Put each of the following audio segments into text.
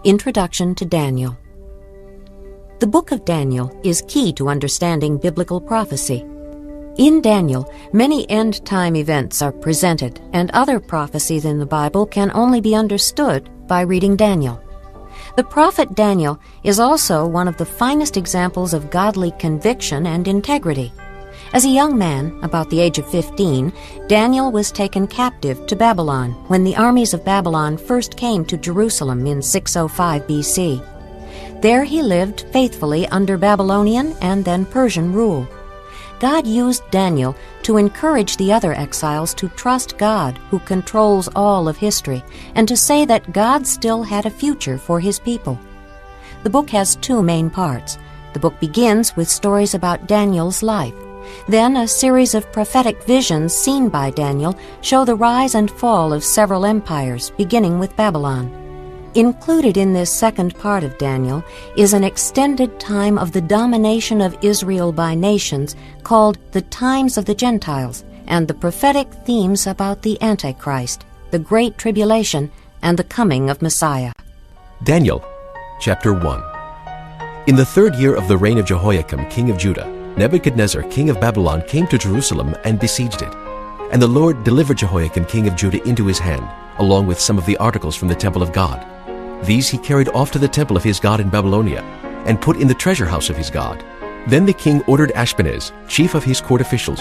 Introduction to Daniel. The book of Daniel is key to understanding biblical prophecy. In Daniel, many end-time events are presented, and other prophecies in the Bible can only be understood by reading Daniel. The prophet Daniel is also one of the finest examples of godly conviction and integrity. As a young man, about the age of 15, Daniel was taken captive to Babylon when the armies of Babylon first came to Jerusalem in 605 BC. There he lived faithfully under Babylonian and then Persian rule. God used Daniel to encourage the other exiles to trust God, who controls all of history, and to say that God still had a future for his people. The book has two main parts. The book begins with stories about Daniel's life. Then a series of prophetic visions seen by Daniel show the rise and fall of several empires, beginning with Babylon. Included in this second part of Daniel is an extended time of the domination of Israel by nations called the Times of the Gentiles, and the prophetic themes about the Antichrist, the Great Tribulation, and the coming of Messiah. Daniel, chapter 1. In the 3rd year of the reign of Jehoiakim, king of Judah, Nebuchadnezzar, king of Babylon, came to Jerusalem and besieged it. And the Lord delivered Jehoiakim, king of Judah, into his hand, along with some of the articles from the temple of God. These he carried off to the temple of his God in Babylonia, and put in the treasure house of his God. Then the king ordered Ashpenaz, chief of his court officials,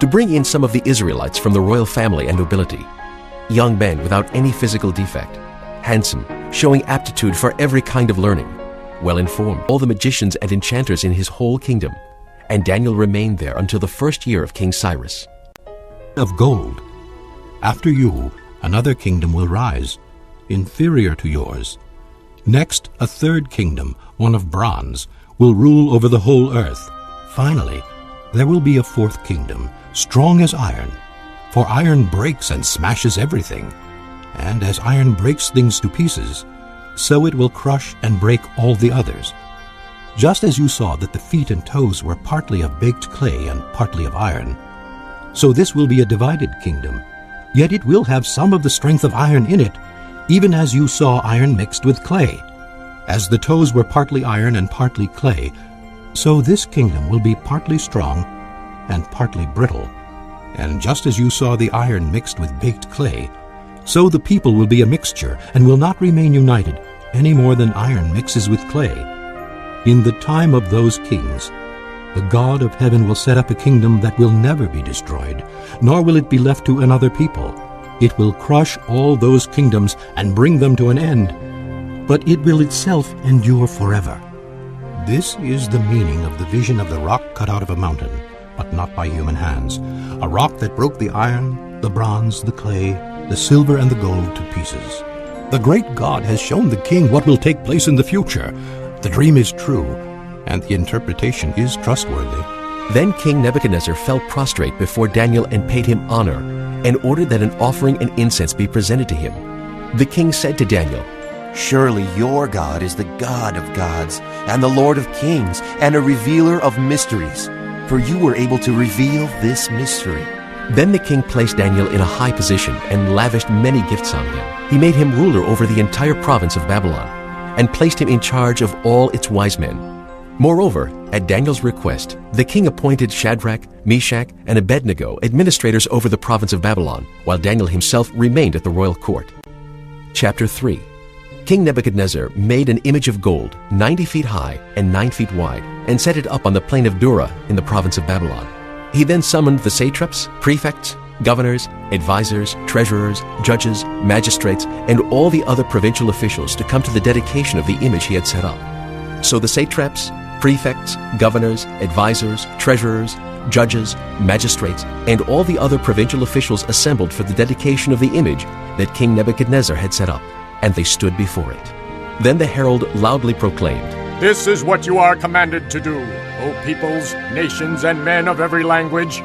to bring in some of the Israelites from the royal family and nobility, young men without any physical defect, handsome, showing aptitude for every kind of learning, well-informed, all the magicians and enchanters in his whole kingdom. And Daniel remained there until the 1st year of King Cyrus. Of gold. After you, another kingdom will rise, inferior to yours. Next, a 3rd kingdom, one of bronze, will rule over the whole earth. Finally, there will be a 4th kingdom, strong as iron. For iron breaks and smashes everything. And as iron breaks things to pieces, so it will crush and break all the others. Just as you saw that the feet and toes were partly of baked clay and partly of iron, so this will be a divided kingdom. Yet it will have some of the strength of iron in it, even as you saw iron mixed with clay. As the toes were partly iron and partly clay, so this kingdom will be partly strong and partly brittle. And just as you saw the iron mixed with baked clay, so the people will be a mixture and will not remain united any more than iron mixes with clay. In the time of those kings, the God of heaven will set up a kingdom that will never be destroyed, nor will it be left to another people. It will crush all those kingdoms and bring them to an end, but it will itself endure forever. This is the meaning of the vision of the rock cut out of a mountain, but not by human hands, a rock that broke the iron, the bronze, the clay, the silver, and the gold to pieces. The great God has shown the king what will take place in the future. The dream is true, and the interpretation is trustworthy. Then King Nebuchadnezzar fell prostrate before Daniel and paid him honor, and ordered that an offering and incense be presented to him. The king said to Daniel, "Surely your God is the God of gods, and the Lord of kings, and a revealer of mysteries, for you were able to reveal this mystery." Then the king placed Daniel in a high position and lavished many gifts on him. He made him ruler over the entire province of Babylon, and placed him in charge of all its wise men. Moreover, at Daniel's request, the king appointed Shadrach, Meshach, and Abednego administrators over the province of Babylon, while Daniel himself remained at the royal court. Chapter 3. King Nebuchadnezzar made an image of gold, 90 feet high and 9 feet wide, and set it up on the plain of Dura in the province of Babylon. He then summoned the satraps, prefects, governors, advisors, treasurers, judges, magistrates, and all the other provincial officials to come to the dedication of the image he had set up. So the satraps, prefects, governors, advisors, treasurers, judges, magistrates, and all the other provincial officials assembled for the dedication of the image that King Nebuchadnezzar had set up, and they stood before it. Then the herald loudly proclaimed, "This is what you are commanded to do, O peoples, nations, and men of every language.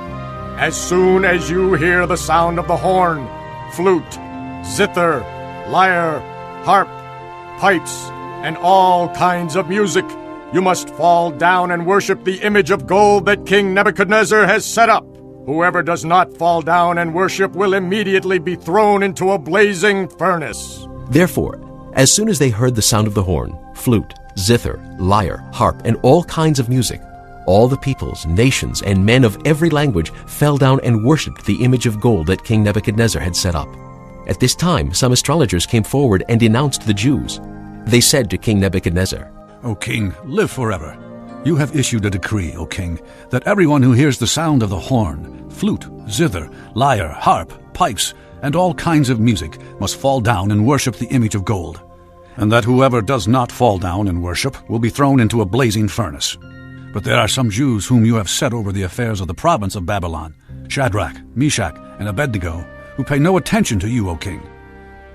As soon as you hear the sound of the horn, flute, zither, lyre, harp, pipes, and all kinds of music, you must fall down and worship the image of gold that King Nebuchadnezzar has set up. Whoever does not fall down and worship will immediately be thrown into a blazing furnace." Therefore, As soon as they heard the sound of the horn, flute, zither, lyre, harp, and all kinds of music, all the peoples, nations, and men of every language fell down and worshipped the image of gold that King Nebuchadnezzar had set up. At this time, some astrologers came forward and denounced the Jews. They said to King Nebuchadnezzar, O king, live forever. You have issued a decree, O king, that everyone who hears the sound of the horn, flute, zither, lyre, harp, pipes, and all kinds of music must fall down and worship the image of gold, and that whoever does not fall down and worship will be thrown into a blazing furnace. But there are some Jews whom you have set over the affairs of the province of Babylon, Shadrach, Meshach, and Abednego, who pay no attention to you, O king.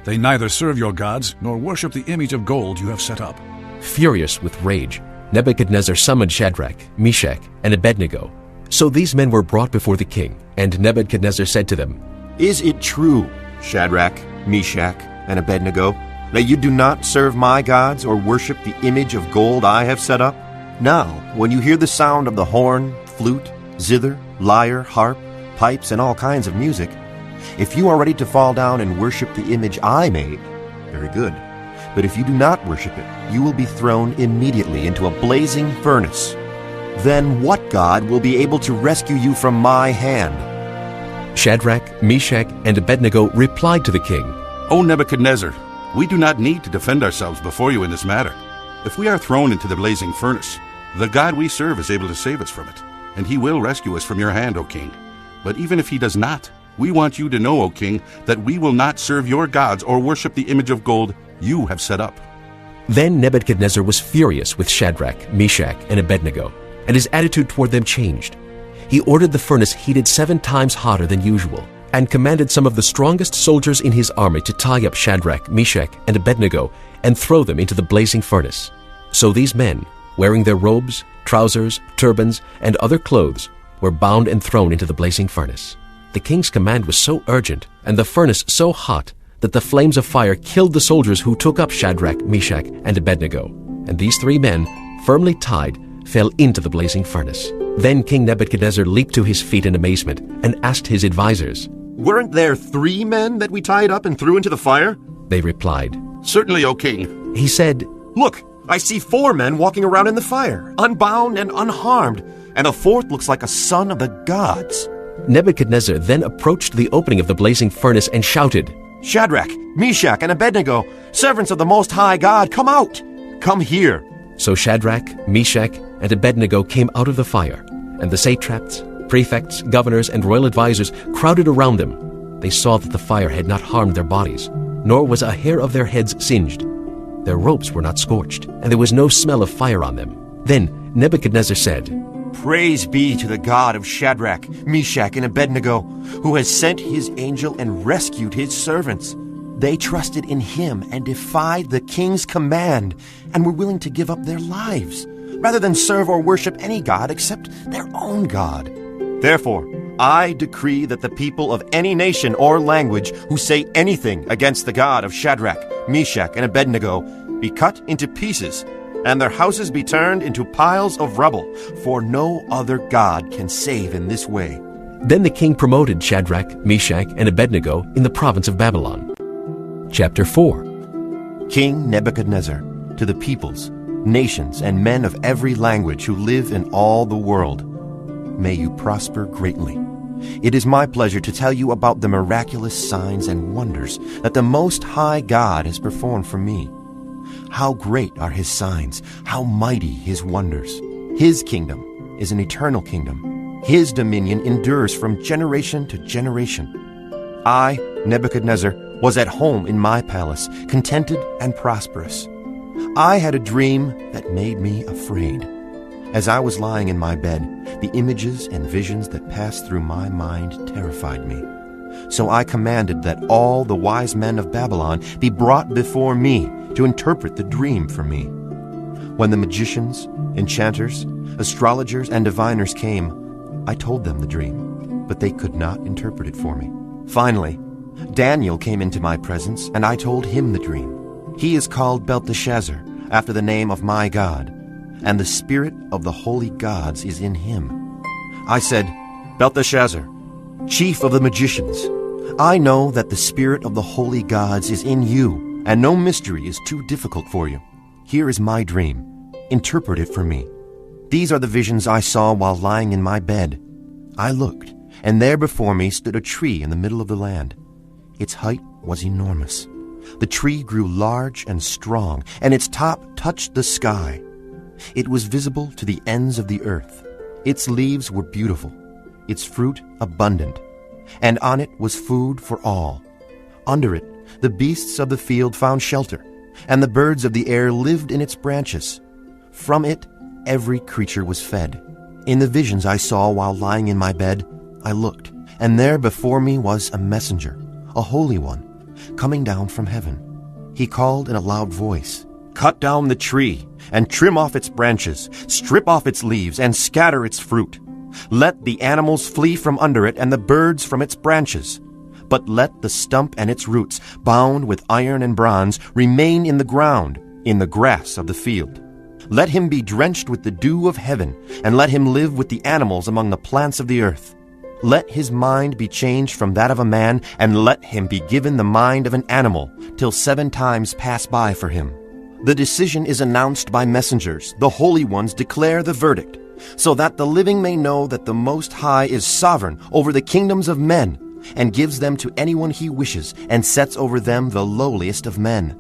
They neither serve your gods nor worship the image of gold you have set up. Furious with rage, Nebuchadnezzar summoned Shadrach, Meshach, and Abednego. So these men were brought before the king, and Nebuchadnezzar said to them, Is it true, Shadrach, Meshach, and Abednego, that you do not serve my gods or worship the image of gold I have set up? Now, when you hear the sound of the horn, flute, zither, lyre, harp, pipes, and all kinds of music, if you are ready to fall down and worship the image I made, very good. But if you do not worship it, you will be thrown immediately into a blazing furnace. Then what God will be able to rescue you from my hand? Shadrach, Meshach, and Abednego replied to the king, O Nebuchadnezzar, we do not need to defend ourselves before you in this matter. If we are thrown into the blazing furnace, the God we serve is able to save us from it, and he will rescue us from your hand, O king. But even if he does not, we want you to know, O king, that we will not serve your gods or worship the image of gold you have set up. Then Nebuchadnezzar was furious with Shadrach, Meshach, and Abednego, and his attitude toward them changed. He ordered the furnace heated 7 times hotter than usual, and commanded some of the strongest soldiers in his army to tie up Shadrach, Meshach, and Abednego and throw them into the blazing furnace. So these men, wearing their robes, trousers, turbans, and other clothes, were bound and thrown into the blazing furnace. The king's command was so urgent, and the furnace so hot, that the flames of fire killed the soldiers who took up Shadrach, Meshach, and Abednego. And these 3 men, firmly tied, fell into the blazing furnace. Then King Nebuchadnezzar leaped to his feet in amazement and asked his advisers, Weren't there 3 men that we tied up and threw into the fire? They replied, Certainly, O king. He said, Look, I see 4 men walking around in the fire, unbound and unharmed, and a 4th looks like a son of the gods. Nebuchadnezzar then approached the opening of the blazing furnace and shouted, Shadrach, Meshach, and Abednego, servants of the Most High God, come out! Come here! So Shadrach, Meshach, and Abednego came out of the fire, and the satraps, prefects, governors, and royal advisers crowded around them. They saw that the fire had not harmed their bodies, nor was a hair of their heads singed. Their robes were not scorched, and there was no smell of fire on them. Then Nebuchadnezzar said, Praise be to the God of Shadrach, Meshach, and Abednego, who has sent his angel and rescued his servants. They trusted in him and defied the king's command, and were willing to give up their lives, rather than serve or worship any god except their own God. Therefore, I decree that the people of any nation or language who say anything against the God of Shadrach, Meshach, and Abednego be cut into pieces, and their houses be turned into piles of rubble, for no other God can save in this way. Then the king promoted Shadrach, Meshach, and Abednego in the province of Babylon. Chapter 4. King Nebuchadnezzar, to the peoples, nations, and men of every language who live in all the world, may you prosper greatly. It is my pleasure to tell you about the miraculous signs and wonders that the Most High God has performed for me. How great are his signs, how mighty his wonders. His kingdom is an eternal kingdom. His dominion endures from generation to generation. I, Nebuchadnezzar, was at home in my palace, contented and prosperous. I had a dream that made me afraid. As I was lying in my bed, the images and visions that passed through my mind terrified me. So I commanded that all the wise men of Babylon be brought before me to interpret the dream for me. When the magicians, enchanters, astrologers, and diviners came, I told them the dream, but they could not interpret it for me. Finally, Daniel came into my presence, and I told him the dream. He is called Belteshazzar, after the name of my God, and the spirit of the holy gods is in him. I said, Belteshazzar, chief of the magicians, I know that the spirit of the holy gods is in you, and no mystery is too difficult for you. Here is my dream. Interpret it for me. These are the visions I saw while lying in my bed. I looked, and there before me stood a tree in the middle of the land. Its height was enormous. The tree grew large and strong, and its top touched the sky. It was visible to the ends of the earth. Its leaves were beautiful, its fruit abundant, and on it was food for all. Under it, the beasts of the field found shelter, and the birds of the air lived in its branches. From it, every creature was fed. In the visions I saw while lying in my bed, I looked, and there before me was a messenger, a holy one, coming down from heaven. He called in a loud voice, "Cut down the tree, and trim off its branches, strip off its leaves, and scatter its fruit. Let the animals flee from under it, and the birds from its branches. But let the stump and its roots, bound with iron and bronze, remain in the ground, in the grass of the field. Let him be drenched with the dew of heaven, and let him live with the animals among the plants of the earth. Let his mind be changed from that of a man, and let him be given the mind of an animal, till 7 times pass by for him. The decision is announced by messengers. The holy ones declare the verdict, so that the living may know that the Most High is sovereign over the kingdoms of men, and gives them to anyone he wishes, and sets over them the lowliest of men.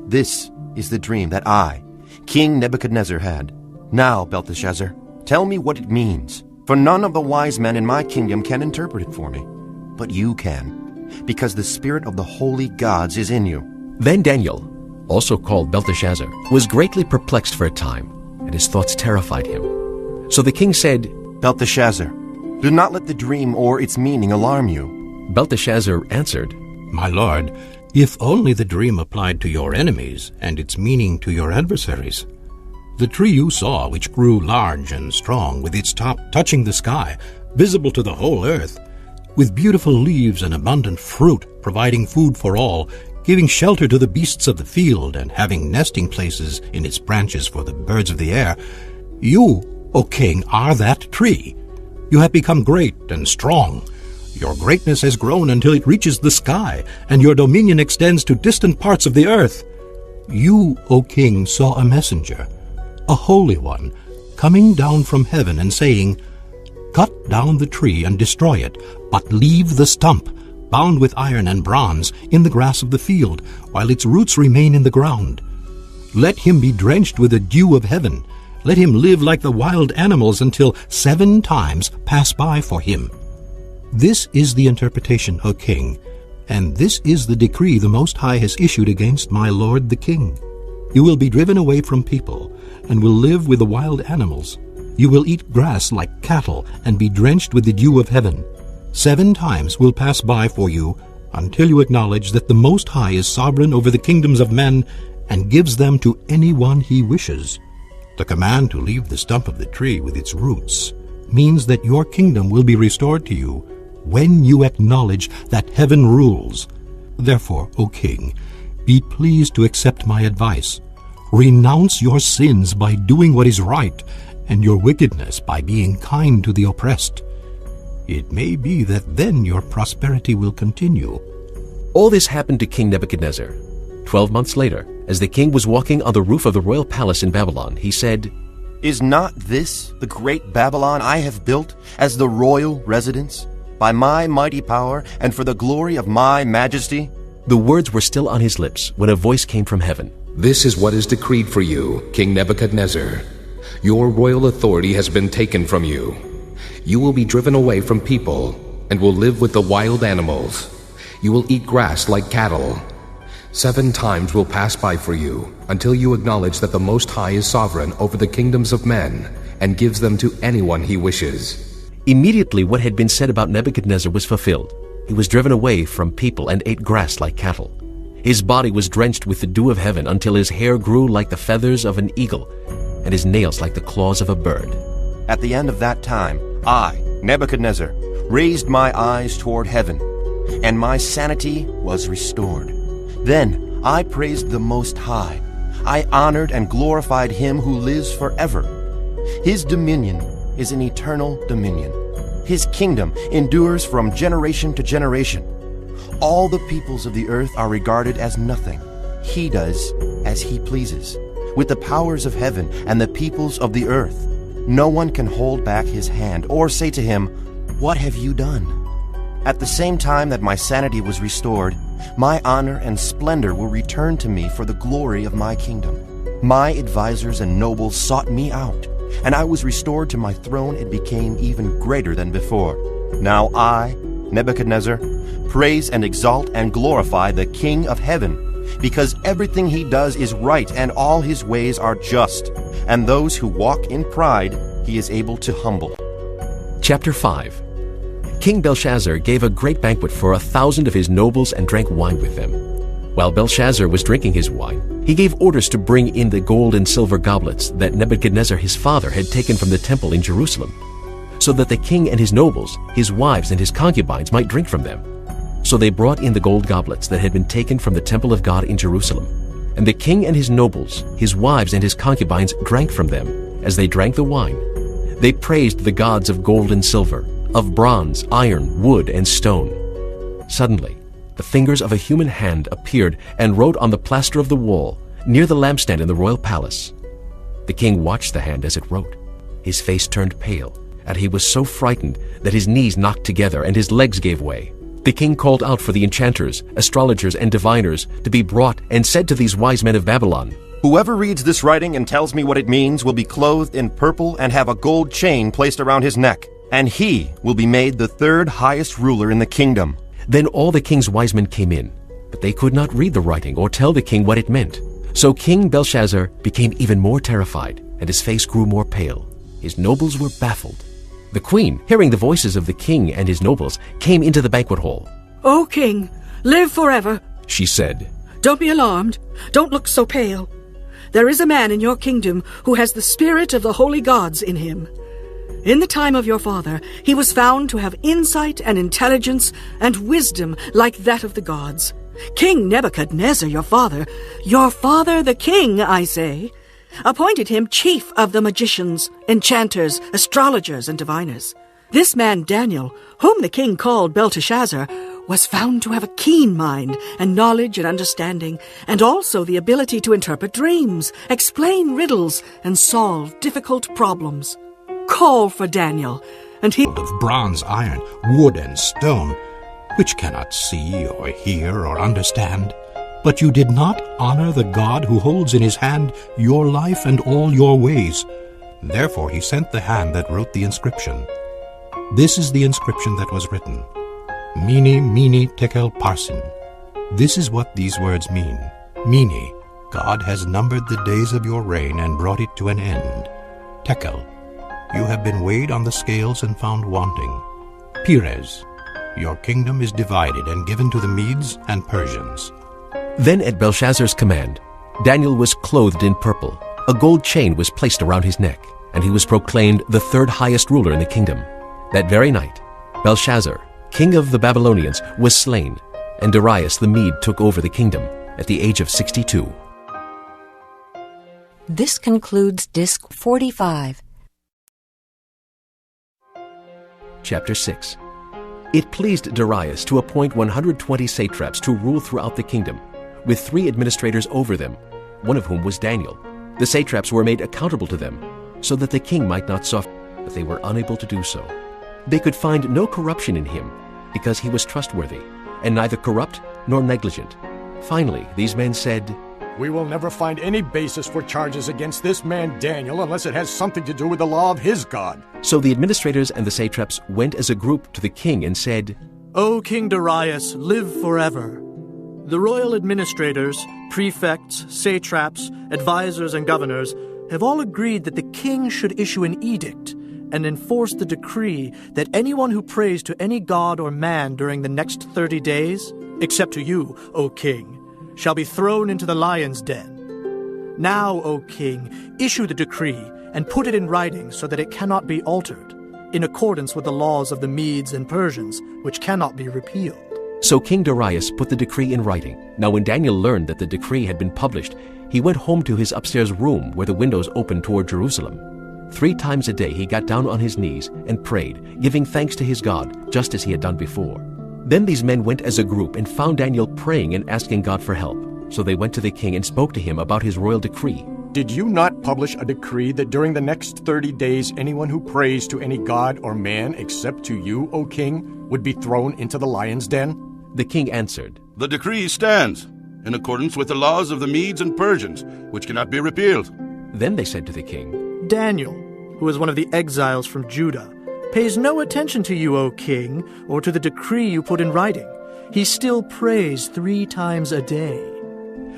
This is the dream that I, King Nebuchadnezzar, had. Now, Belteshazzar, tell me what it means, for none of the wise men in my kingdom can interpret it for me. But you can, because the spirit of the holy gods is in you." Then Daniel, also called Belteshazzar, was greatly perplexed for a time, and his thoughts terrified him. So the king said, "Belteshazzar, do not let the dream or its meaning alarm you." Belteshazzar answered, My lord, if only the dream applied to your enemies and its meaning to your adversaries. The tree you saw, which grew large and strong, with its top touching the sky, visible to the whole earth, with beautiful leaves and abundant fruit, providing food for all, giving shelter to the beasts of the field, and having nesting places in its branches for the birds of the air, you, O king, are that tree. You have become great and strong. Your greatness has grown until it reaches the sky, and your dominion extends to distant parts of the earth. You, O king, saw a messenger, a holy one, coming down from heaven and saying, Cut down the tree and destroy it, but leave the stump, bound with iron and bronze, in the grass of the field, while its roots remain in the ground. Let him be drenched with the dew of heaven. Let him live like the wild animals until 7 times pass by for him. This is the interpretation, O king, and this is the decree the Most High has issued against my lord the king. You will be driven away from people, and will live with the wild animals. You will eat grass like cattle, and be drenched with the dew of heaven. 7 times will pass by for you, until you acknowledge that the Most High is sovereign over the kingdoms of men, and gives them to anyone he wishes. The command to leave the stump of the tree with its roots means that your kingdom will be restored to you when you acknowledge that heaven rules. Therefore, O king, be pleased to accept my advice. Renounce your sins by doing what is right, and your wickedness by being kind to the oppressed. It may be that then your prosperity will continue." All this happened to King Nebuchadnezzar. 12 months later, as the king was walking on the roof of the royal palace in Babylon, he said, "Is not this the great Babylon I have built as the royal residence, by my mighty power and for the glory of my majesty?" The words were still on his lips when a voice came from heaven. This is what is decreed for you, King Nebuchadnezzar. Your royal authority has been taken from you. You will be driven away from people and will live with the wild animals. You will eat grass like cattle. 7 times will pass by for you until you acknowledge that the Most High is sovereign over the kingdoms of men and gives them to anyone he wishes. Immediately what had been said about Nebuchadnezzar was fulfilled. He was driven away from people and ate grass like cattle. His body was drenched with the dew of heaven until his hair grew like the feathers of an eagle and his nails like the claws of a bird. At the end of that time, I, Nebuchadnezzar, raised my eyes toward heaven, and my sanity was restored. Then I praised the Most High. I honored and glorified him who lives forever. His dominion is an eternal dominion. His kingdom endures from generation to generation. All the peoples of the earth are regarded as nothing. he does as he pleases, with the powers of heaven and the peoples of the earth. No one can hold back his hand or say to him, "What have you done?" At the same time that my sanity was restored, my honor and splendor will return to me for the glory of my kingdom. My advisors and nobles sought me out, and I was restored to my throne and became even greater than before. Now I, Nebuchadnezzar, praise and exalt and glorify the King of heaven, because everything he does is right and all his ways are just, and those who walk in pride he is able to humble. Chapter 5. King Belshazzar gave a great banquet for 1,000 of his nobles and drank wine with them. While Belshazzar was drinking his wine, he gave orders to bring in the gold and silver goblets that Nebuchadnezzar his father had taken from the temple in Jerusalem, so that the king and his nobles, his wives and his concubines might drink from them. So they brought in the gold goblets that had been taken from the temple of God in Jerusalem. And the king and his nobles, his wives and his concubines drank from them. As they drank the wine, they praised the gods of gold and silver, of bronze, iron, wood, and stone. Suddenly, the fingers of a human hand appeared and wrote on the plaster of the wall, near the lampstand in the royal palace. The king watched the hand as it wrote. His face turned pale, and he was so frightened that his knees knocked together and his legs gave way. The king called out for the enchanters, astrologers, and diviners to be brought and said to these wise men of Babylon, "Whoever reads this writing and tells me what it means will be clothed in purple and have a gold chain placed around his neck, and he will be made the third highest ruler in the kingdom." Then all the king's wise men came in, but they could not read the writing or tell the king what it meant. So King Belshazzar became even more terrified, and his face grew more pale. His nobles were baffled. The queen, hearing the voices of the king and his nobles, came into the banquet hall. "O king, live forever," she said. "Don't be alarmed. Don't look so pale. There is a man in your kingdom who has the spirit of the holy gods in him. In the time of your father, he was found to have insight and intelligence and wisdom like that of the gods. King Nebuchadnezzar, your father the king, I say, appointed him chief of the magicians, enchanters, astrologers, and diviners. This man Daniel, whom the king called Belteshazzar, was found to have a keen mind and knowledge and understanding, and also the ability to interpret dreams, explain riddles, and solve difficult problems. Call for Daniel, and he of bronze, iron, wood, and stone, which cannot see or hear or understand. But you did not honor the God who holds in his hand your life and all your ways. Therefore he sent the hand that wrote the inscription. This is the inscription that was written: Mene, Mene, Tekel, Parsin. This is what these words mean. Mene, God has numbered the days of your reign and brought it to an end. Tekel, you have been weighed on the scales and found wanting. Pires, your kingdom is divided and given to the Medes and Persians. Then at Belshazzar's command, Daniel was clothed in purple. A gold chain was placed around his neck, and he was proclaimed the third highest ruler in the kingdom. That very night, Belshazzar, king of the Babylonians, was slain, and Darius the Mede took over the kingdom at the age of 62. This concludes Disc 45. Chapter 6. It pleased Darius to appoint 120 satraps to rule throughout the kingdom, with 3 administrators over them, one of whom was Daniel. The satraps were made accountable to them, so that the king might not suffer, but they were unable to do so. They could find no corruption in him, because he was trustworthy, and neither corrupt nor negligent. Finally, these men said, "We will never find any basis for charges against this man Daniel unless it has something to do with the law of his God." So the administrators and the satraps went as a group to the king and said, "O King Darius, live forever. The royal administrators, prefects, satraps, advisors, and governors have all agreed that the king should issue an edict and enforce the decree that anyone who prays to any god or man during the next 30 days, except to you, O king, shall be thrown into the lion's den. Now, O king, issue the decree and put it in writing so that it cannot be altered, in accordance with the laws of the Medes and Persians, which cannot be repealed." So King Darius put the decree in writing. Now when Daniel learned that the decree had been published, he went home to his upstairs room where the windows opened toward Jerusalem. 3 times a day he got down on his knees and prayed, giving thanks to his God, just as he had done before. Then these men went as a group and found Daniel praying and asking God for help. So they went to the king and spoke to him about his royal decree. Did you not publish a decree that during the next 30 days anyone who prays to any god or man except to you, O king, would be thrown into the lion's den? The king answered, The decree stands, in accordance with the laws of the Medes and Persians, which cannot be repealed. Then they said to the king, Daniel, who is one of the exiles from Judah, pays no attention to you, O king, or to the decree you put in writing. He still prays 3 times a day.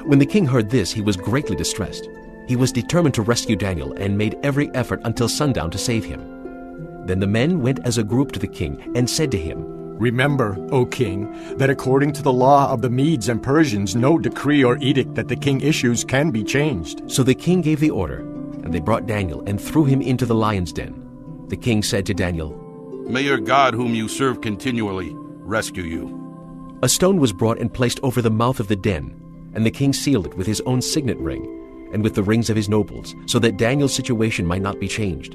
When the king heard this, he was greatly distressed. He was determined to rescue Daniel and made every effort until sundown to save him. Then the men went as a group to the king and said to him, Remember, O king, that according to the law of the Medes and Persians, no decree or edict that the king issues can be changed. So the king gave the order, and they brought Daniel and threw him into the lion's den. The king said to Daniel, May your God whom you serve continually rescue you. A stone was brought and placed over the mouth of the den, and the king sealed it with his own signet ring and with the rings of his nobles, so that Daniel's situation might not be changed.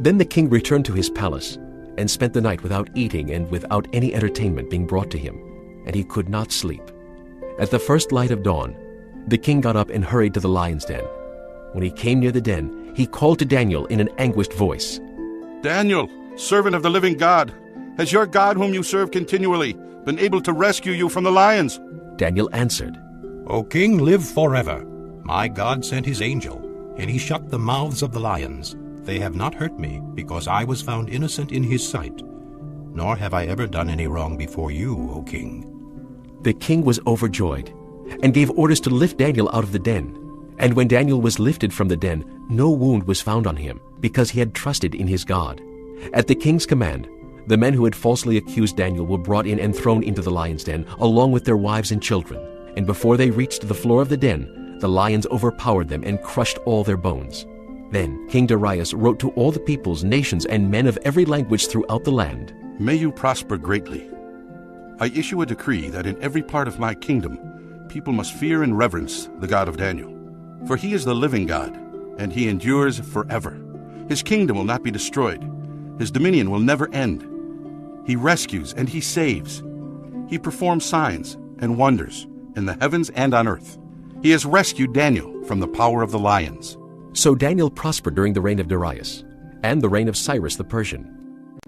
Then the king returned to his palace and spent the night without eating and without any entertainment being brought to him, and he could not sleep. At the first light of dawn, the king got up and hurried to the lion's den. When he came near the den, he called to Daniel in an anguished voice, Daniel, servant of the living God, has your God whom you serve continually been able to rescue you from the lions? Daniel answered, O king, live forever. My God sent his angel, and he shut the mouths of the lions. They have not hurt me, because I was found innocent in his sight. Nor have I ever done any wrong before you, O king. The king was overjoyed and gave orders to lift Daniel out of the den. And when Daniel was lifted from the den, no wound was found on him, because he had trusted in his God. At the king's command, the men who had falsely accused Daniel were brought in and thrown into the lion's den, along with their wives and children. And before they reached the floor of the den, the lions overpowered them and crushed all their bones. Then King Darius wrote to all the peoples, nations, and men of every language throughout the land, May you prosper greatly. I issue a decree that in every part of my kingdom, people must fear and reverence the God of Daniel. For he is the living God, and he endures forever. His kingdom will not be destroyed. His dominion will never end. He rescues and he saves. He performs signs and wonders in the heavens and on earth. He has rescued Daniel from the power of the lions. So Daniel prospered during the reign of Darius and the reign of Cyrus the Persian.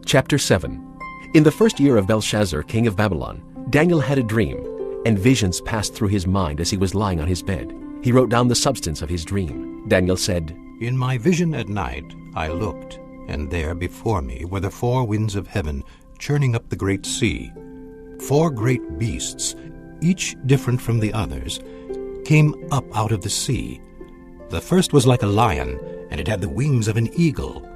Chapter 7. In the first year of Belshazzar, king of Babylon, Daniel had a dream, and visions passed through his mind as he was lying on his bed. He wrote down the substance of his dream. Daniel said, In my vision at night I looked, and there before me were the 4 winds of heaven churning up the great sea. 4 great beasts, each different from the others, came up out of the sea. The first was like a lion, and it had the wings of an eagle.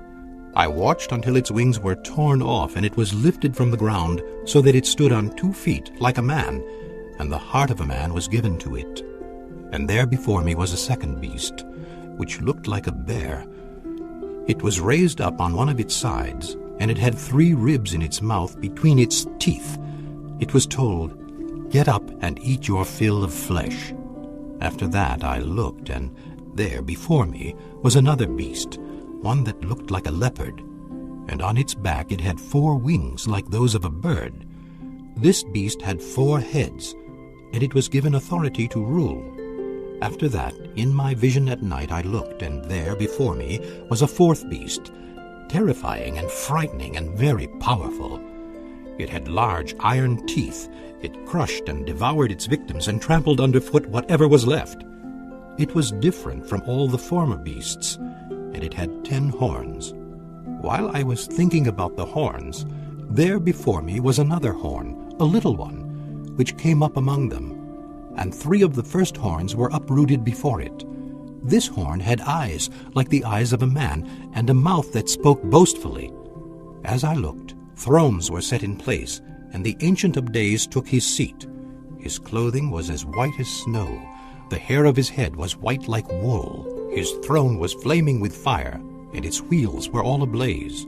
I watched until its wings were torn off, and it was lifted from the ground, so that it stood on 2 feet like a man, and the heart of a man was given to it. And there before me was a second beast, which looked like a bear. It was raised up on one of its sides, and it had 3 ribs in its mouth between its teeth. It was told, Get up and eat your fill of flesh. After that I looked, and there before me was another beast, one that looked like a leopard, and on its back it had 4 wings like those of a bird. This beast had 4 heads, and it was given authority to rule. After that, in my vision at night I looked, and there before me was a 4th beast, terrifying and frightening and very powerful. It had large iron teeth. It crushed and devoured its victims and trampled underfoot whatever was left. It was different from all the former beasts, and it had 10 horns. While I was thinking about the horns, there before me was another horn, a little one, which came up among them, and 3 of the first horns were uprooted before it. This horn had eyes like the eyes of a man, and a mouth that spoke boastfully. As I looked, thrones were set in place, and the Ancient of Days took his seat. His clothing was as white as snow. The hair of his head was white like wool. His throne was flaming with fire, and its wheels were all ablaze.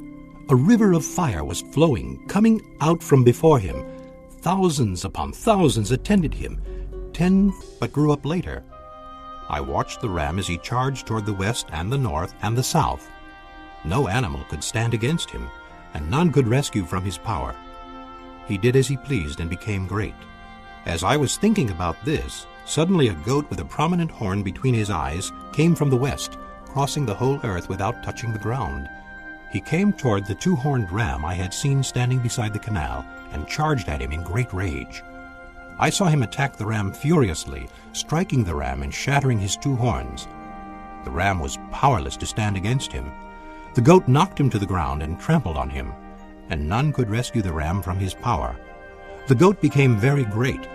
A river of fire was flowing, coming out from before him. Thousands upon thousands attended him. 10 but grew up later. I watched the ram as he charged toward the west and the north and the south. No animal could stand against him, and none could rescue from his power. He did as he pleased and became great. As I was thinking about this, Suddenly a goat with a prominent horn between his eyes came from the west, crossing the whole earth without touching the ground. He came toward the two-horned ram I had seen standing beside the canal and charged at him in great rage. I saw him attack the ram furiously, striking the ram and shattering his two horns. The ram was powerless to stand against him. The goat knocked him to the ground and trampled on him, and none could rescue the ram from his power. The goat became very great,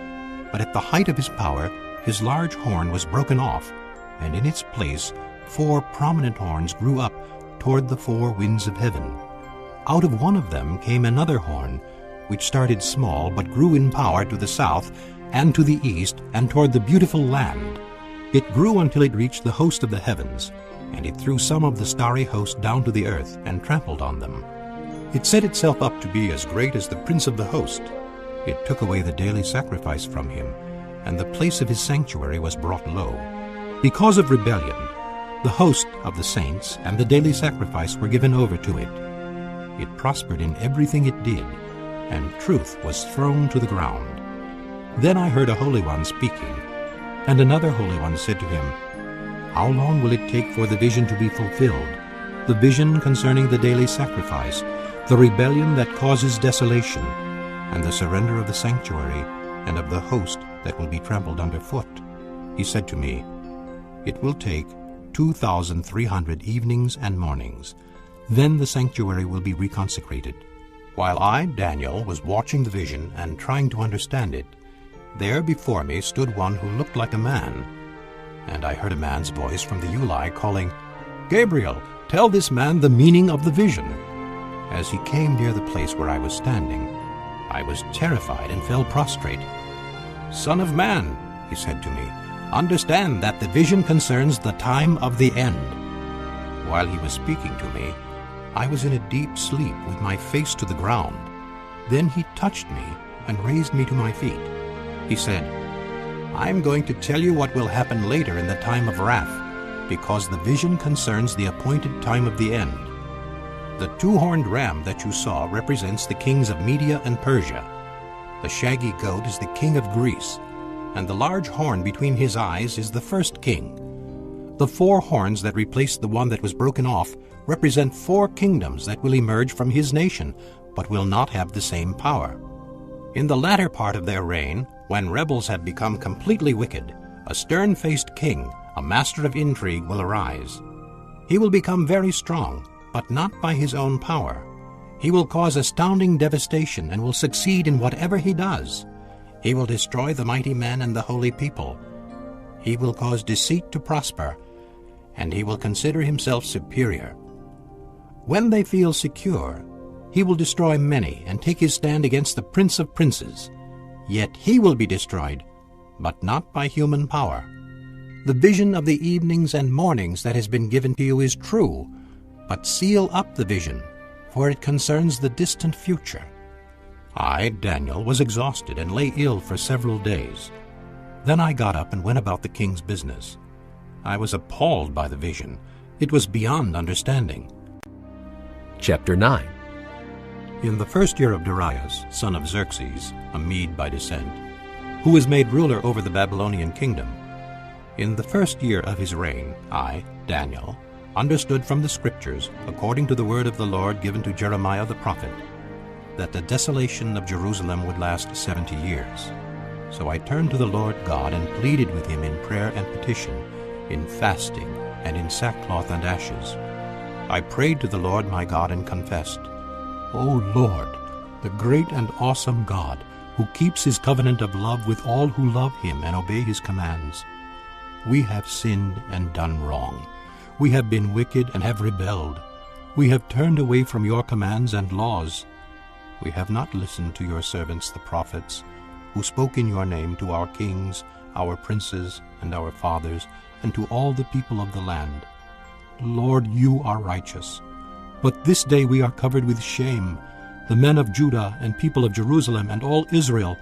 but at the height of his power, his large horn was broken off, and in its place 4 prominent horns grew up toward the 4 winds of heaven. Out of one of them came another horn, which started small but grew in power to the south and to the east and toward the beautiful land. It grew until it reached the host of the heavens, and it threw some of the starry host down to the earth and trampled on them. It set itself up to be as great as the prince of the host. It took away the daily sacrifice from him, and the place of his sanctuary was brought low. Because of rebellion, the host of the saints and the daily sacrifice were given over to it. It prospered in everything it did, and truth was thrown to the ground. Then I heard a Holy One speaking, and another Holy One said to him, "How long will it take for the vision to be fulfilled, the vision concerning the daily sacrifice, the rebellion that causes desolation, and the surrender of the sanctuary and of the host that will be trampled underfoot?" He said to me, "It will take 2,300 evenings and mornings. Then the sanctuary will be reconsecrated." While I, Daniel, was watching the vision and trying to understand it, there before me stood one who looked like a man. And I heard a man's voice from the Uli calling, "Gabriel, tell this man the meaning of the vision." As he came near the place where I was standing, I was terrified and fell prostrate. "Son of man," he said to me, "understand that the vision concerns the time of the end." While he was speaking to me, I was in a deep sleep with my face to the ground. Then he touched me and raised me to my feet. He said, "I'm going to tell you what will happen later in the time of wrath, because the vision concerns the appointed time of the end. The two-horned ram that you saw represents the kings of Media and Persia. The shaggy goat is the king of Greece, and the large horn between his eyes is the first king. The 4 horns that replaced the one that was broken off represent 4 kingdoms that will emerge from his nation, but will not have the same power. In the latter part of their reign, when rebels have become completely wicked, a stern-faced king, a master of intrigue, will arise. He will become very strong, but not by his own power. He will cause astounding devastation and will succeed in whatever he does. He will destroy the mighty men and the holy people. He will cause deceit to prosper, and he will consider himself superior. When they feel secure, he will destroy many and take his stand against the Prince of Princes. Yet he will be destroyed, but not by human power. The vision of the evenings and mornings that has been given to you is true, but seal up the vision, for it concerns the distant future." I, Daniel, was exhausted and lay ill for several days. Then I got up and went about the king's business. I was appalled by the vision. It was beyond understanding. Chapter 9. In the first year of Darius, son of Xerxes, a Mede by descent, who was made ruler over the Babylonian kingdom, in the first year of his reign, I, Daniel, understood from the Scriptures, according to the word of the Lord given to Jeremiah the prophet, that the desolation of Jerusalem would last 70 years. So I turned to the Lord God and pleaded with him in prayer and petition, in fasting, and in sackcloth and ashes. I prayed to the Lord my God and confessed, "O Lord, the great and awesome God, who keeps his covenant of love with all who love him and obey his commands, we have sinned and done wrong. We have been wicked and have rebelled. We have turned away from your commands and laws. We have not listened to your servants the prophets, who spoke in your name to our kings, our princes, and our fathers, and to all the people of the land. Lord, you are righteous. But this day we are covered with shame, the men of Judah and people of Jerusalem and all Israel,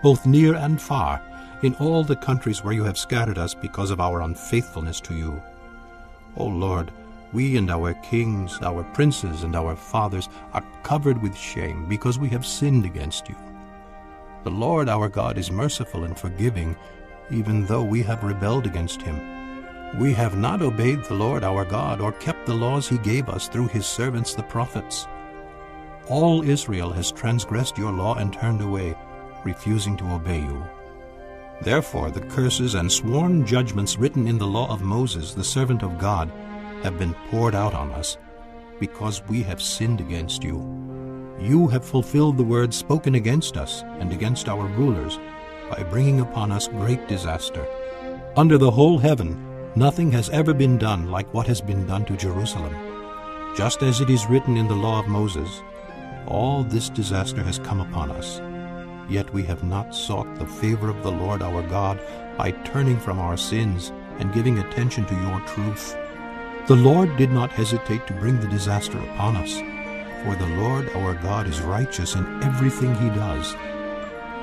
both near and far, in all the countries where you have scattered us because of our unfaithfulness to you. O Lord, we and our kings, our princes, and our fathers are covered with shame because we have sinned against you. The Lord our God is merciful and forgiving, even though we have rebelled against him. We have not obeyed the Lord our God, or kept the laws he gave us through his servants the prophets. All Israel has transgressed your law and turned away, refusing to obey you. Therefore the curses and sworn judgments written in the law of Moses, the servant of God, have been poured out on us, because we have sinned against you. You have fulfilled the words spoken against us and against our rulers, by bringing upon us great disaster. Under the whole heaven, nothing has ever been done like what has been done to Jerusalem. Just as it is written in the law of Moses, all this disaster has come upon us. Yet we have not sought the favor of the Lord our God by turning from our sins and giving attention to your truth. The Lord did not hesitate to bring the disaster upon us, for the Lord our God is righteous in everything he does.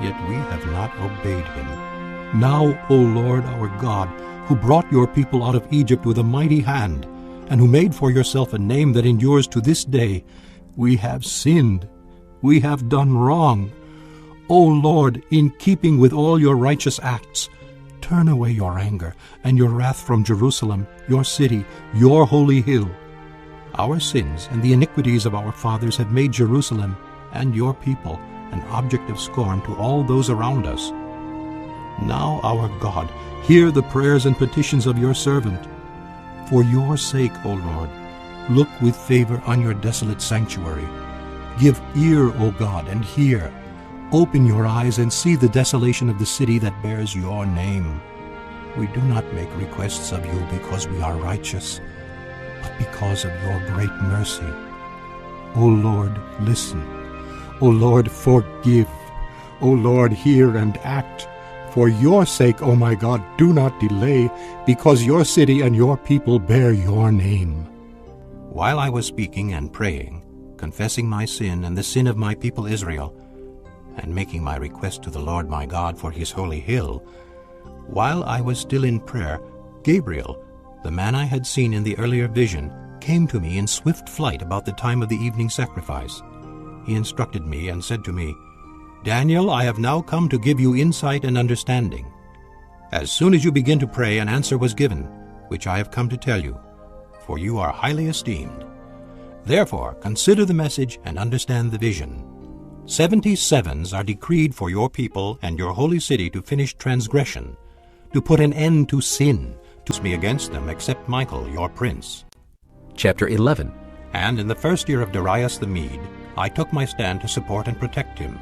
Yet we have not obeyed him. Now, O Lord our God, who brought your people out of Egypt with a mighty hand, and who made for yourself a name that endures to this day, we have sinned. We have done wrong. O Lord, in keeping with all your righteous acts, turn away your anger and your wrath from Jerusalem, your city, your holy hill. Our sins and the iniquities of our fathers have made Jerusalem and your people an object of scorn to all those around us. Now, our God, hear the prayers and petitions of your servant. For your sake, O Lord, look with favor on your desolate sanctuary. Give ear, O God, and hear. Open your eyes and see the desolation of the city that bears your name. We do not make requests of you because we are righteous, but because of your great mercy. O Lord, listen. O Lord, forgive. O Lord, hear and act. For your sake, O my God, do not delay, because your city and your people bear your name. While I was speaking and praying, confessing my sin and the sin of my people Israel, and making my request to the Lord my God for his holy hill, while I was still in prayer, Gabriel, the man I had seen in the earlier vision, came to me in swift flight about the time of the evening sacrifice. He instructed me and said to me, Daniel, I have now come to give you insight and understanding. As soon as you begin to pray, an answer was given, which I have come to tell you, for you are highly esteemed. Therefore, consider the message and understand the vision. 70 sevens are decreed for your people and your holy city to finish transgression, to put an end to sin, to me against them, except Michael, your prince. Chapter 11. And in the first year of Darius the Mede, I took my stand to support and protect him.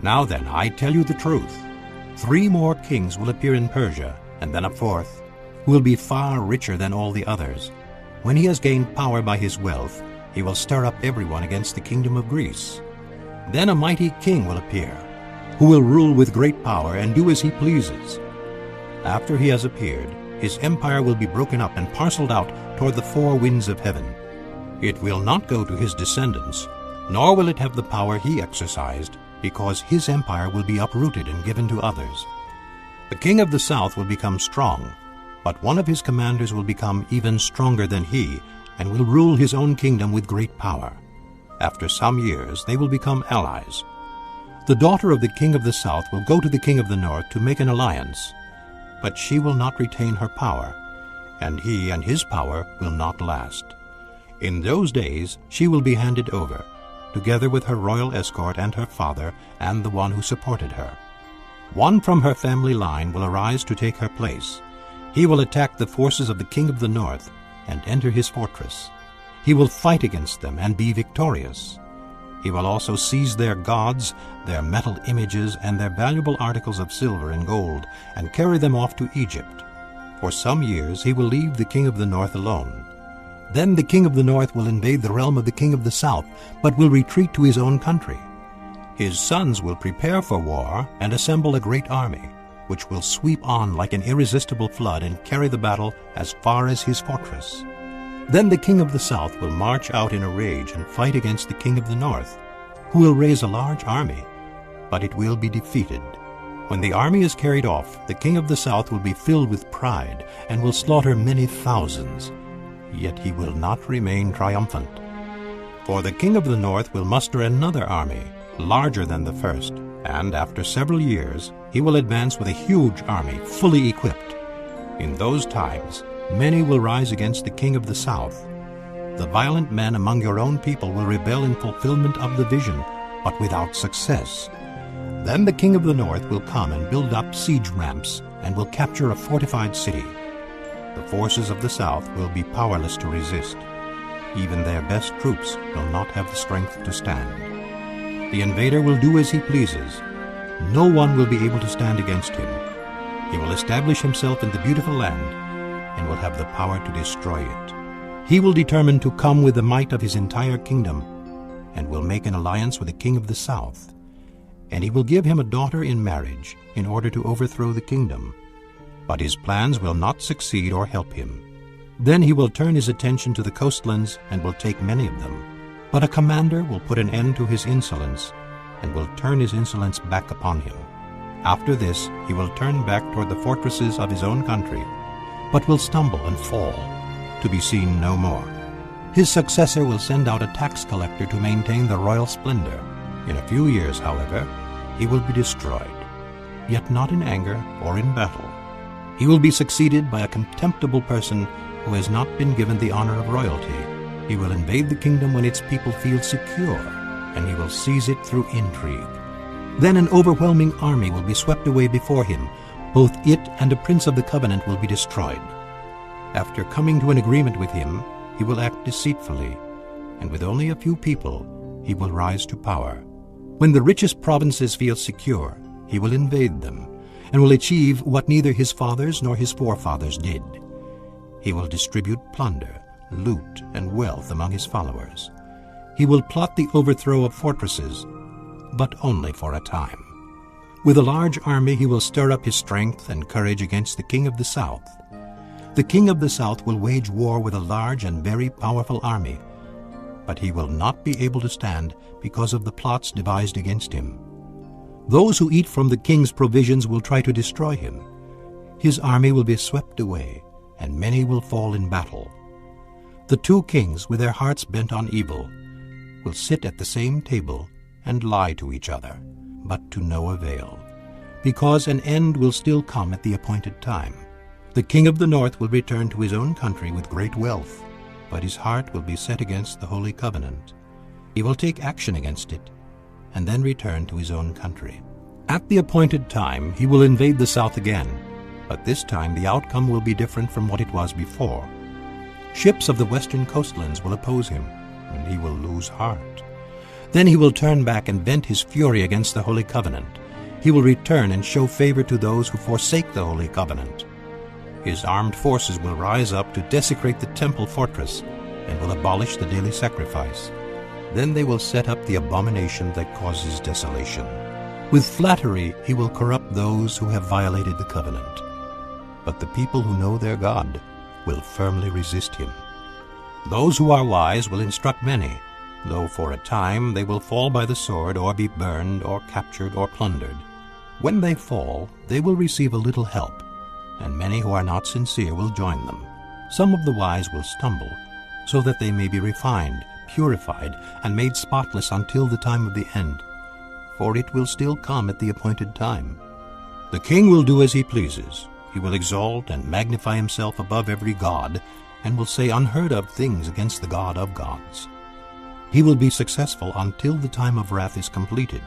Now then, I tell you the truth. 3 more kings will appear in Persia, and then a 4th, who will be far richer than all the others. When he has gained power by his wealth, he will stir up everyone against the kingdom of Greece. Then a mighty king will appear, who will rule with great power and do as he pleases. After he has appeared, his empire will be broken up and parceled out toward the 4 winds of heaven. It will not go to his descendants, nor will it have the power he exercised, because his empire will be uprooted and given to others. The king of the south will become strong, but one of his commanders will become even stronger than he, and will rule his own kingdom with great power. After some years they will become allies. The daughter of the king of the south will go to the king of the north to make an alliance, but she will not retain her power, and he and his power will not last. In those days she will be handed over, together with her royal escort and her father and the one who supported her. One from her family line will arise to take her place. He will attack the forces of the king of the north and enter his fortress. He will fight against them and be victorious. He will also seize their gods, their metal images, and their valuable articles of silver and gold, and carry them off to Egypt. For some years he will leave the king of the north alone. Then the king of the north will invade the realm of the king of the south, but will retreat to his own country. His sons will prepare for war and assemble a great army, which will sweep on like an irresistible flood and carry the battle as far as his fortress. Then the king of the south will march out in a rage and fight against the king of the north, who will raise a large army, but it will be defeated. When the army is carried off, the king of the south will be filled with pride and will slaughter many thousands, yet he will not remain triumphant. For the king of the north will muster another army, larger than the first, And after several years, he will advance with a huge army, fully equipped. In those times, many will rise against the king of the south. The violent men among your own people will rebel in fulfillment of the vision, but without success. Then the king of the north will come and build up siege ramps and will capture a fortified city. The forces of the south will be powerless to resist. Even their best troops will not have the strength to stand. The invader will do as he pleases. No one will be able to stand against him. He will establish himself in the beautiful land and will have the power to destroy it. He will determine to come with the might of his entire kingdom and will make an alliance with the king of the south. And he will give him a daughter in marriage in order to overthrow the kingdom. But his plans will not succeed or help him. Then he will turn his attention to the coastlands and will take many of them. But a commander will put an end to his insolence and will turn his insolence back upon him. After this, he will turn back toward the fortresses of his own country, but will stumble and fall, to be seen no more. His successor will send out a tax collector to maintain the royal splendor. In a few years, however, he will be destroyed, yet not in anger or in battle. He will be succeeded by a contemptible person who has not been given the honor of royalty. He will invade the kingdom when its people feel secure, and he will seize it through intrigue. Then an overwhelming army will be swept away before him. Both it and a prince of the covenant will be destroyed. After coming to an agreement with him, he will act deceitfully, and with only a few people, he will rise to power. When the richest provinces feel secure, he will invade them, and will achieve what neither his fathers nor his forefathers did. He will distribute plunder, loot, and wealth among his followers. He will plot the overthrow of fortresses, but only for a time. With a large army he will stir up his strength and courage against the king of the south. The king of the south will wage war with a large and very powerful army, but he will not be able to stand because of the plots devised against him. Those who eat from the king's provisions will try to destroy him. His army will be swept away, and many will fall in battle. The two kings, with their hearts bent on evil, will sit at the same table and lie to each other, but to no avail, because an end will still come at the appointed time. The king of the north will return to his own country with great wealth, but his heart will be set against the holy covenant. He will take action against it, and then return to his own country. At the appointed time he will invade the south again, but this time the outcome will be different from what it was before. Ships of the western coastlands will oppose him, and he will lose heart. Then he will turn back and vent his fury against the Holy Covenant. He will return and show favor to those who forsake the Holy Covenant. His armed forces will rise up to desecrate the temple fortress and will abolish the daily sacrifice. Then they will set up the abomination that causes desolation. With flattery he will corrupt those who have violated the covenant. But the people who know their God will firmly resist him. Those who are wise will instruct many, though for a time they will fall by the sword or be burned or captured or plundered. When they fall, they will receive a little help, and many who are not sincere will join them. Some of the wise will stumble, so that they may be refined, purified, and made spotless until the time of the end, for it will still come at the appointed time. The king will do as he pleases. He will exalt and magnify himself above every god, and will say unheard-of things against the God of gods. He will be successful until the time of wrath is completed,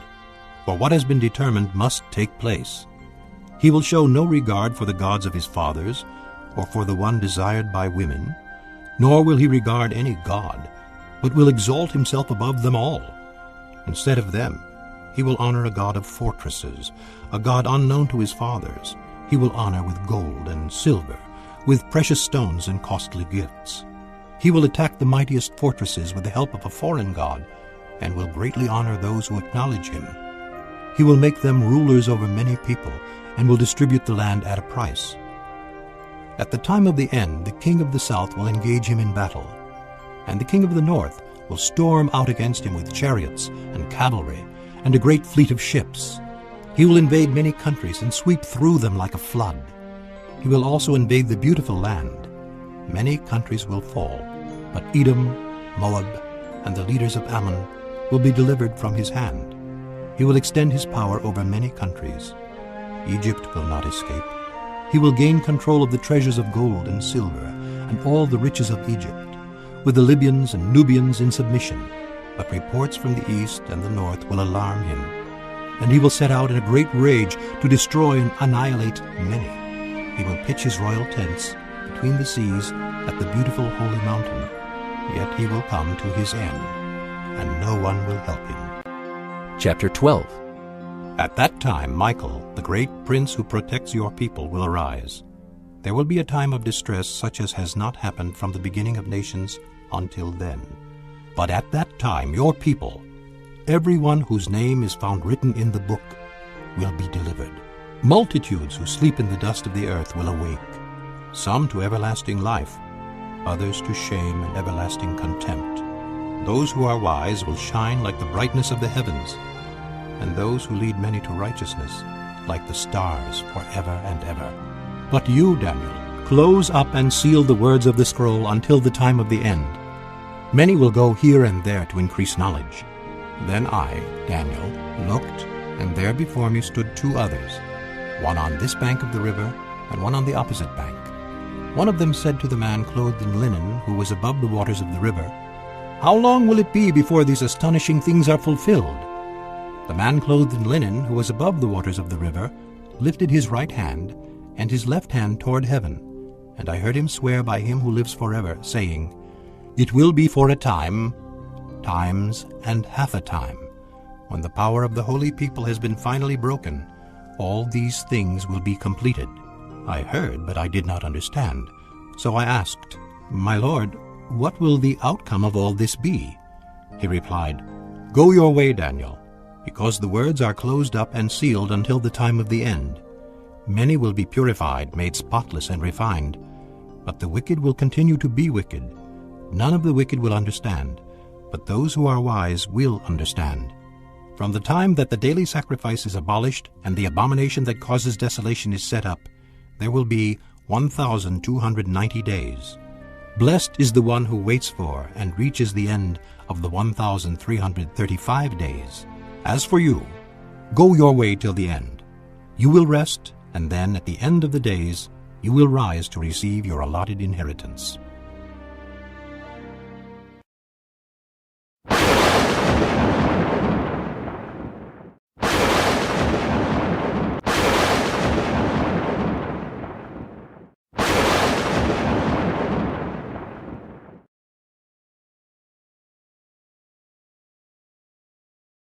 for what has been determined must take place. He will show no regard for the gods of his fathers, or for the one desired by women, nor will he regard any god, but will exalt himself above them all. Instead of them, he will honor a god of fortresses, a god unknown to his fathers. He will honor with gold and silver, with precious stones and costly gifts. He will attack the mightiest fortresses with the help of a foreign god, and will greatly honor those who acknowledge him. He will make them rulers over many people, and will distribute the land at a price. At the time of the end, the king of the south will engage him in battle, and the king of the north will storm out against him with chariots and cavalry and a great fleet of ships. He will invade many countries and sweep through them like a flood. He will also invade the beautiful land. Many countries will fall, but Edom, Moab, and the leaders of Ammon will be delivered from his hand. He will extend his power over many countries. Egypt will not escape. He will gain control of the treasures of gold and silver and all the riches of Egypt, with the Libyans and Nubians in submission. But reports from the east and the north will alarm him, and he will set out in a great rage to destroy and annihilate many. He will pitch his royal tents between the seas at the beautiful holy mountain. Yet he will come to his end, and no one will help him. Chapter 12. At that time Michael, the great prince who protects your people, will arise. There will be a time of distress such as has not happened from the beginning of nations until then. But at that time your people, everyone whose name is found written in the book, will be delivered. Multitudes who sleep in the dust of the earth will awake, some to everlasting life, others to shame and everlasting contempt. Those who are wise will shine like the brightness of the heavens, and those who lead many to righteousness like the stars forever and ever. But you, Daniel, close up and seal the words of the scroll until the time of the end. Many will go here and there to increase knowledge. Then I, Daniel, looked, and there before me stood two others, one on this bank of the river and one on the opposite bank. One of them said to the man clothed in linen, who was above the waters of the river, "How long will it be before these astonishing things are fulfilled?" The man clothed in linen, who was above the waters of the river, lifted his right hand and his left hand toward heaven, and I heard him swear by him who lives forever, saying, "It will be for a time, times, and half a time. When the power of the holy people has been finally broken, all these things will be completed." I heard, but I did not understand. So I asked, "My Lord, what will the outcome of all this be?" He replied, "Go your way, Daniel, because the words are closed up and sealed until the time of the end. Many will be purified, made spotless and refined, but the wicked will continue to be wicked. None of the wicked will understand, but those who are wise will understand. From the time that the daily sacrifice is abolished and the abomination that causes desolation is set up, there will be 1,290 days. Blessed is the one who waits for and reaches the end of the 1,335 days. As for you, go your way till the end. You will rest, and then at the end of the days you will rise to receive your allotted inheritance."